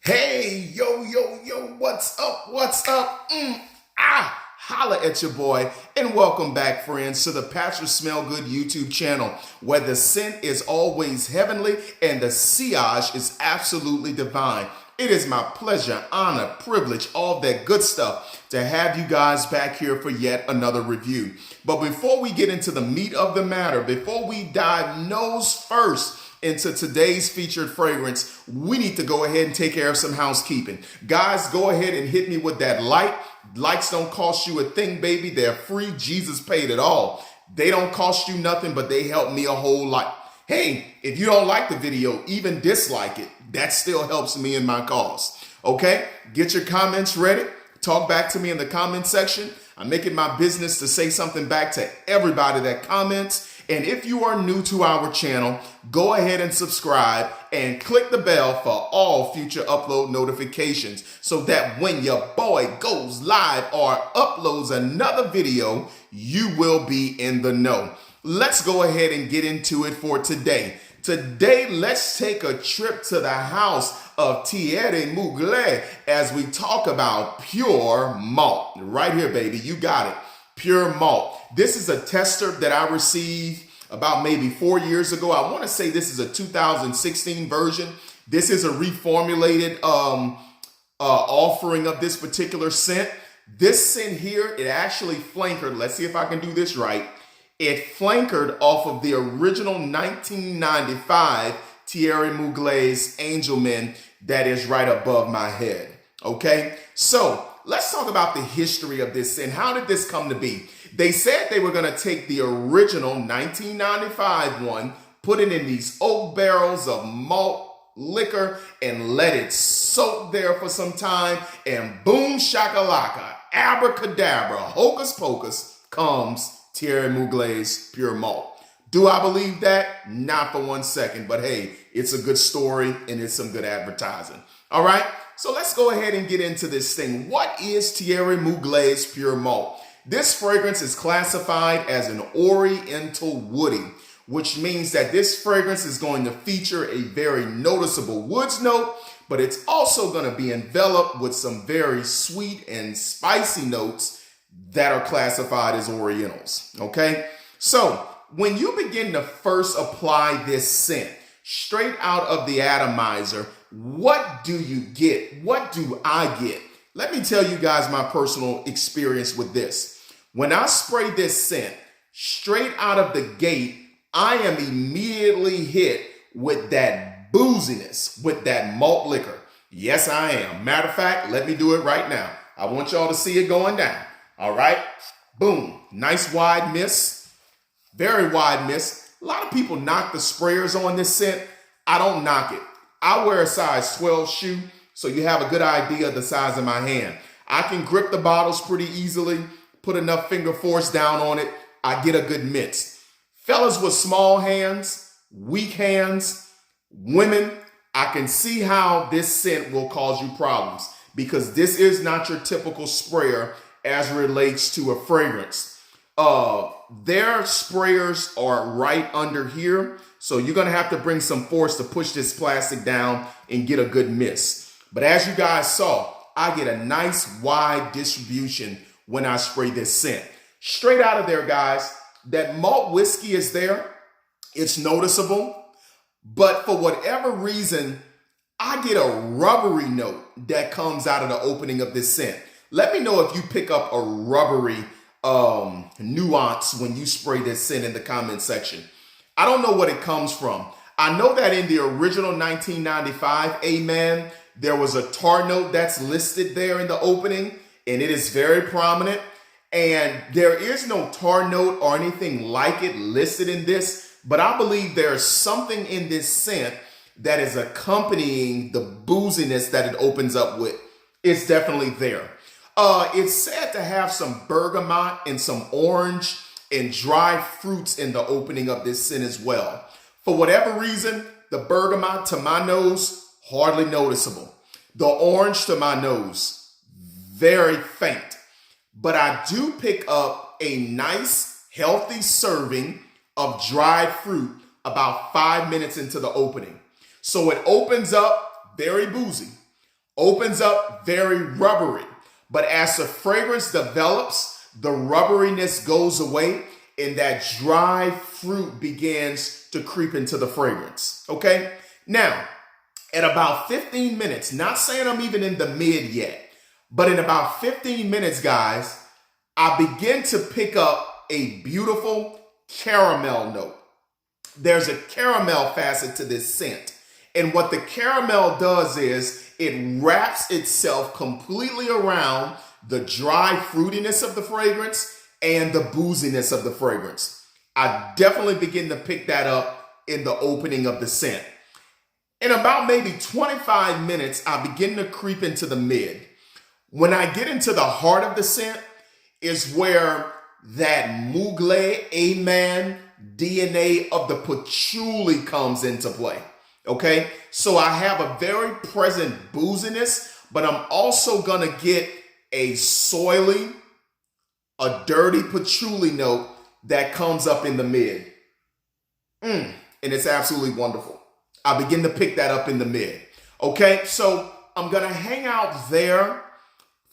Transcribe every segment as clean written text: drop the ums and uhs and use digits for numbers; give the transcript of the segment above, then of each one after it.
Hey, yo, what's up? Holla at your boy, and welcome back, friends, to the Pastor Smell Good YouTube channel, where the scent is always heavenly and the sillage is absolutely divine. It is my pleasure, honor, privilege, all that good stuff to have you guys back here for yet another review. But before we get into the meat of the matter, before we dive nose first into today's featured fragrance, we need to go ahead and take care of some housekeeping. Guys, go ahead and hit me with that like. Likes don't cost you a thing, baby. They're free. Jesus paid it all. They don't cost you nothing, but they help me a whole lot. Hey, if you don't like the video, even dislike it, that still helps me in my cause. Okay? Get your comments ready. Talk back to me in the comment section. I make it my business to say something back to everybody that comments. And if you are new to our channel, go ahead and subscribe and click the bell for all future upload notifications so that when your boy goes live or uploads another video, you will be in the know. Let's go ahead and get into it for today. Today, let's take a trip to the house of Thierry Mugler as we talk about pure malt. Right here, baby, you got it. Pure malt. This is a tester that I received about maybe 4 years ago. I want to say this is a 2016 version. This is a reformulated offering of this particular scent. This scent here, it actually flankered. Let's see if I can do this right. It flankered off of the original 1995 Thierry Mugler's Angelman that is right above my head. Okay, so let's talk about the history of this scent. How did this come to be? They said they were going to take the original 1995 one, put it in these oak barrels of malt liquor and let it soak there for some time, and boom shakalaka, abracadabra, hocus pocus, comes Thierry Mugler's pure malt. Do I believe that? Not for 1 second, but hey, it's a good story and it's some good advertising. All right, so let's go ahead and get into this thing. What is Thierry Mugler's pure malt? This fragrance is classified as an oriental woody, which means that this fragrance is going to feature a very noticeable woods note, but it's also going to be enveloped with some very sweet and spicy notes that are classified as orientals. Okay, so when you begin to first apply this scent straight out of the atomizer, what do you get? What do I get? Let me tell you guys my personal experience with this. When I spray this scent straight out of the gate, I am immediately hit with that booziness, with that malt liquor. Yes, I am. Matter of fact, let me do it right now. I want y'all to see it going down. All right. Boom. Nice wide miss. Very wide miss. A lot of people knock the sprayers on this scent. I don't knock it. I wear a size 12 shoe, so you have a good idea of the size of my hand. I can grip the bottles pretty easily, put enough finger force down on it. I get a good mix. Fellas with small hands, weak hands, women, I can see how this scent will cause you problems because this is not your typical sprayer as relates to a fragrance. Their sprayers are right under here, so you're gonna have to bring some force to push this plastic down and get a good mist. But as you guys saw, I get a nice wide distribution when I spray this scent. Straight out of there, guys, that malt whiskey is there. It's noticeable, but for whatever reason, I get a rubbery note that comes out of the opening of this scent. Let me know if you pick up a rubbery nuance when you spray this scent in the comment section. I don't know what it comes from. I know that in the original 1995 Amen, there was a tar note that's listed there in the opening, and it is very prominent. And there is no tar note or anything like it listed in this, but I believe there's something in this scent that is accompanying the booziness that it opens up with. It's definitely there. It's said to have some bergamot and some orange and dried fruits in the opening of this scent as well. For whatever reason, the bergamot to my nose, hardly noticeable. The orange to my nose, very faint. But I do pick up a nice, healthy serving of dried fruit about 5 minutes into the opening. So it opens up very boozy. Opens up very rubbery. But as the fragrance develops, the rubberiness goes away and that dry fruit begins to creep into the fragrance. Okay? Now, at about 15 minutes, not saying I'm even in the mid yet, but in about 15 minutes, guys, I begin to pick up a beautiful caramel note. There's a caramel facet to this scent. And what the caramel does is it wraps itself completely around the dry fruitiness of the fragrance and the booziness of the fragrance. I definitely begin to pick that up in the opening of the scent. In about maybe 25 minutes, I begin to creep into the mid. When I get into the heart of the scent is where that Mugler, amen, DNA of the patchouli comes into play. Okay, so I have a very present booziness, but I'm also gonna get a soily, a dirty patchouli note that comes up in the mid. And it's absolutely wonderful. I begin to pick that up in the mid. Okay, so I'm gonna hang out there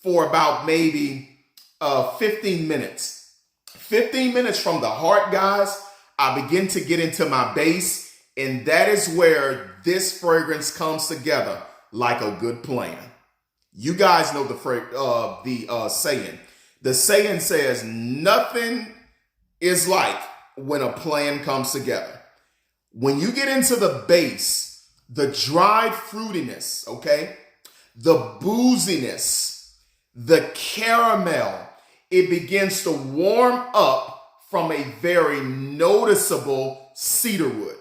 for about maybe 15 minutes. 15 minutes from the heart, guys, I begin to get into my base. And that is where this fragrance comes together like a good plan. You guys know the saying. The saying says, nothing is like when a plan comes together. When you get into the base, the dried fruitiness, okay, the booziness, the caramel, it begins to warm up from a very noticeable cedarwood.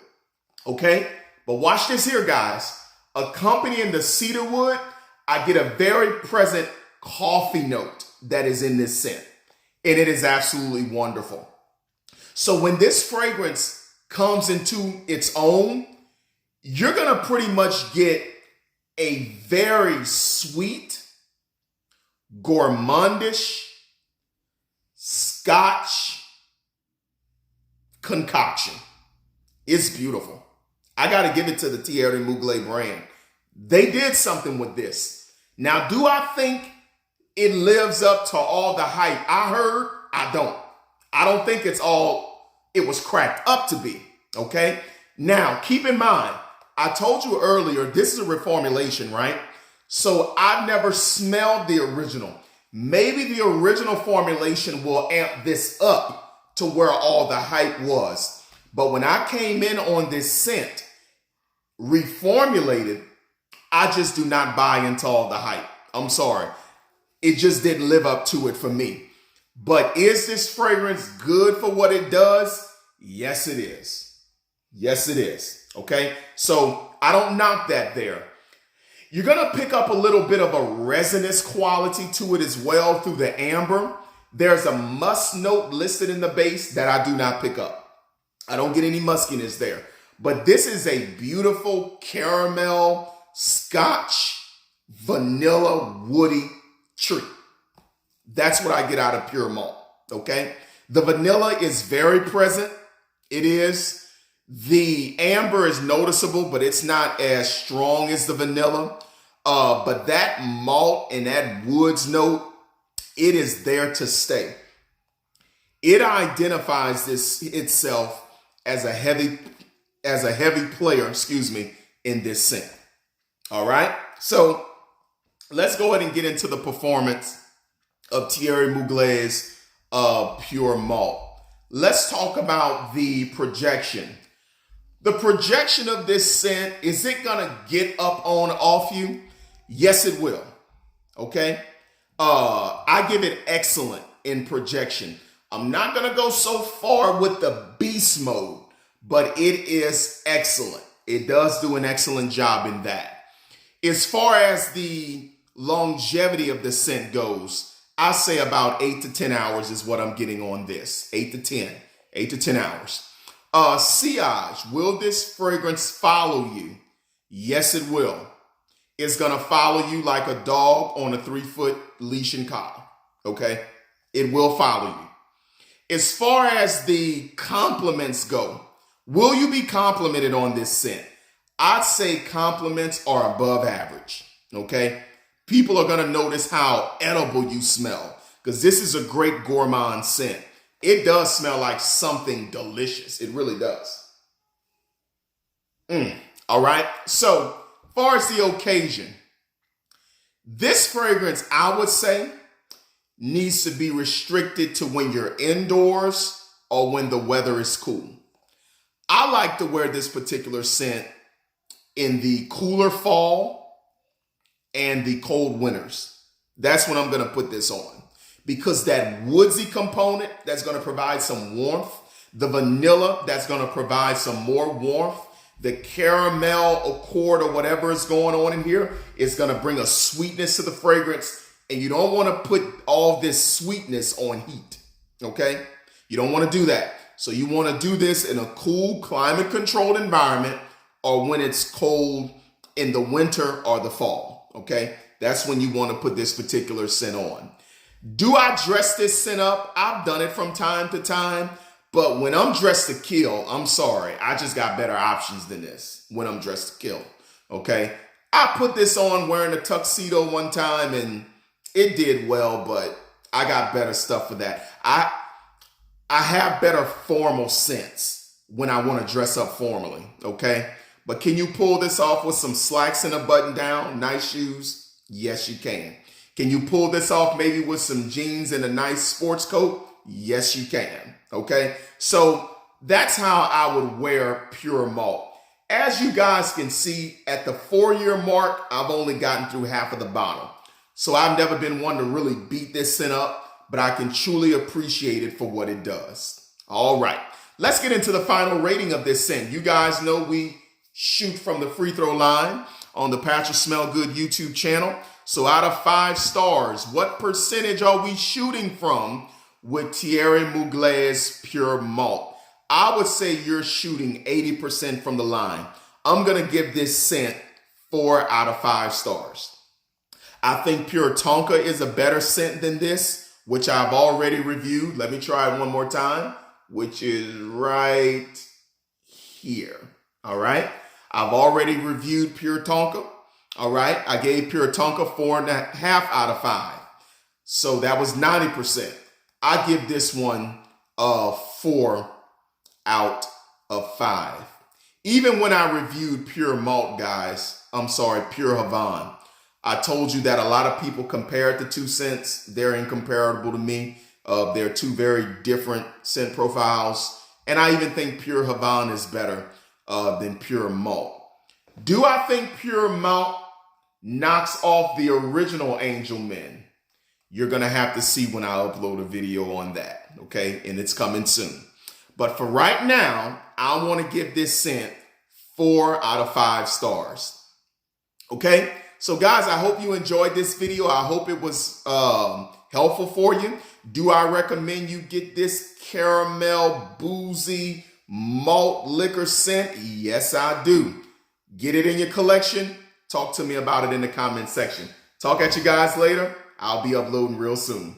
Okay, but watch this here, guys. Accompanying the cedarwood, I get a very present coffee note that is in this scent, and it is absolutely wonderful. So when this fragrance comes into its own, you're gonna pretty much get a very sweet, gourmandish Scotch concoction. It's beautiful. I got to give it to the Thierry Mugler brand. They did something with this. Now, do I think it lives up to all the hype I heard? I don't. I don't think it's all it was cracked up to be, okay? Now, keep in mind, I told you earlier, this is a reformulation, right? So I've never smelled the original. Maybe the original formulation will amp this up to where all the hype was. But when I came in on this scent, reformulated, I just do not buy into all the hype. I'm sorry. It just didn't live up to it for me. But is this fragrance good for what it does? Yes, it is. Yes, it is. Okay? So I don't knock that there. You're going to pick up a little bit of a resinous quality to it as well through the amber. There's a musk note listed in the base that I do not pick up. I don't get any muskiness there. But this is a beautiful caramel, Scotch, vanilla, woody treat. That's what I get out of pure malt, okay? The vanilla is very present. It is. The amber is noticeable, but it's not as strong as the vanilla. But that malt and that woods note, it is there to stay. It identifies this itself as a heavy player, in this scent. All right. So let's go ahead and get into the performance of Thierry Mugler's pure malt. Let's talk about the projection. The projection of this scent, is it gonna get up on off you? Yes, it will. Okay. I give it excellent in projection. I'm not gonna go so far with the beast mode, but it is excellent. It does do an excellent job in that. As far as the longevity of the scent goes, I say about 8 to 10 hours is what I'm getting on this. 8 to 10 hours. Sillage, will this fragrance follow you? Yes, it will. It's going to follow you like a dog on a 3-foot leash and collar. Okay? It will follow you. As far as the compliments go, will you be complimented on this scent? I'd say compliments are above average. okay? People are going to notice how edible you smell because this is a great gourmand scent. It does smell like something delicious. It really does. All right. So, far as the occasion, this fragrance, I would say, needs to be restricted to when you're indoors or when the weather is cool. I like to wear this particular scent in the cooler fall and the cold winters. That's when I'm going to put this on because that woodsy component that's going to provide some warmth, the vanilla that's going to provide some more warmth, the caramel accord or whatever is going on in here is going to bring a sweetness to the fragrance. And you don't want to put all this sweetness on heat, okay? You don't want to do that. So you want to do this in a cool, climate-controlled environment or when it's cold in the winter or the fall, okay? That's when you want to put this particular scent on. Do I dress this scent up? I've done it from time to time. But when I'm dressed to kill, I'm sorry, I just got better options than this when I'm dressed to kill, okay? I put this on wearing a tuxedo one time and it did well, but I got better stuff for that. I have better formal scents when I want to dress up formally, okay? But can you pull this off with some slacks and a button down, nice shoes? Yes, you can. Can you pull this off maybe with some jeans and a nice sports coat? Yes, you can. Okay, so that's how I would wear Pure Malt. As you guys can see, at the 4-year mark, I've only gotten through half of the bottle. So I've never been one to really beat this scent up, but I can truly appreciate it for what it does. All right, let's get into the final rating of this scent. You guys know we shoot from the free throw line on the Patrick Smell Good YouTube channel. So out of 5 stars, what percentage are we shooting from with Thierry Mugler's Pure Malt? I would say you're shooting 80% from the line. I'm going to give this scent 4 out of 5 stars. I think Pure Tonka is a better scent than this, which I've already reviewed. Let me try it one more time, which is right here. All right. I've already reviewed Pure Tonka. All right. I gave Pure Tonka 4.5 out of 5. So that was 90%. I give this one a 4 out of 5. Even when I reviewed Pure Malt, guys, Pure Havana, I told you that a lot of people compared the two scents. They're incomparable to me. They're two very different scent profiles. And I even think Pure Havana is better than Pure Malt. Do I think Pure Malt knocks off the original Angel Men? You're going to have to see when I upload a video on that, okay? And it's coming soon. But for right now, I want to give this scent 4 out of 5 stars, okay? So guys, I hope you enjoyed this video. I hope it was helpful for you. Do I recommend you get this caramel, boozy, malt liquor scent? Yes, I do. Get it in your collection. Talk to me about it in the comment section. Talk at you guys later. I'll be uploading real soon.